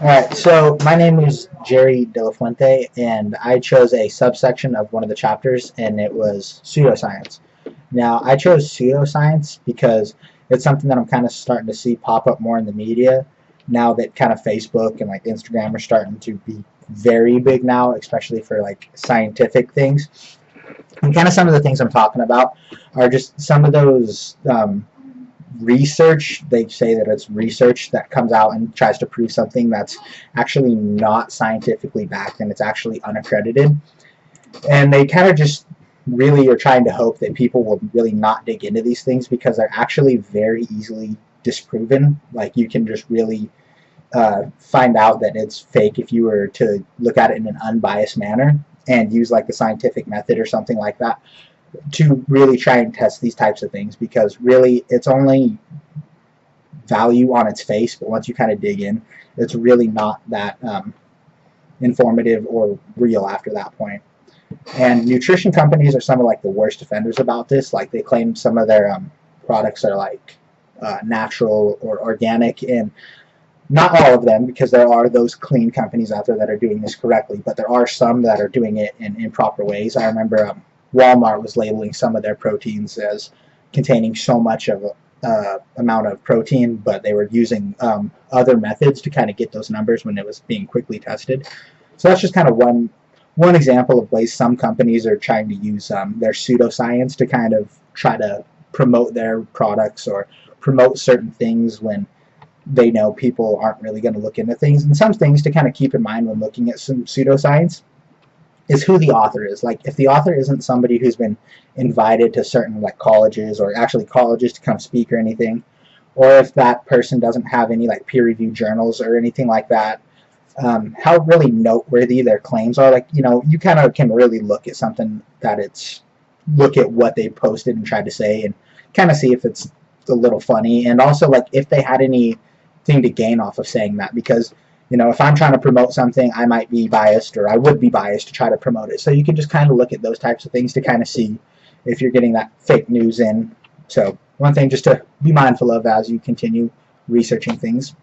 Alright, so my name is Jerry De La Fuente, and I chose a subsection of one of the chapters, and it was pseudoscience. Now, I chose pseudoscience because it's something that I'm kind of starting to see pop up more in the media now that kind of Facebook and like Instagram are starting to be very big now, especially for like scientific things. And kind of some of the things I'm talking about are just some of those research. They say that it's research that comes out and tries to prove something that's actually not scientifically backed and it's actually unaccredited. And they kind of just really are trying to hope that people will really not dig into these things because they're actually very easily disproven. Like you can just really find out that it's fake if you were to look at it in an unbiased manner and use like the scientific method or something like that to really try and test these types of things, because really it's only value on its face, but once you kind of dig in, it's really not that informative or real after that point. And nutrition companies are some of like the worst offenders about this. Like they claim some of their products are like natural or organic, and not all of them, because there are those clean companies out there that are doing this correctly, but there are some that are doing it in improper ways. I remember Walmart was labeling some of their proteins as containing so much of a amount of protein, but they were using other methods to kind of get those numbers when it was being quickly tested. So that's just kind of one example of ways some companies are trying to use their pseudoscience to kind of try to promote their products or promote certain things when they know people aren't really going to look into things. And some things to kind of keep in mind when looking at some pseudoscience is who the author is. Like if the author isn't somebody who's been invited to certain like colleges or actually colleges to come speak or anything, or if that person doesn't have any like peer-reviewed journals or anything like that, how really noteworthy their claims are. Like, you know, you kind of can really look at something that it's look at what they posted and tried to say and kind of see if it's a little funny, and also like if they had anything to gain off of saying that, because you know, if I'm trying to promote something, I might be biased, or I would be biased to try to promote it. So you can just kind of look at those types of things to kind of see if you're getting that fake news in. So one thing just to be mindful of as you continue researching things.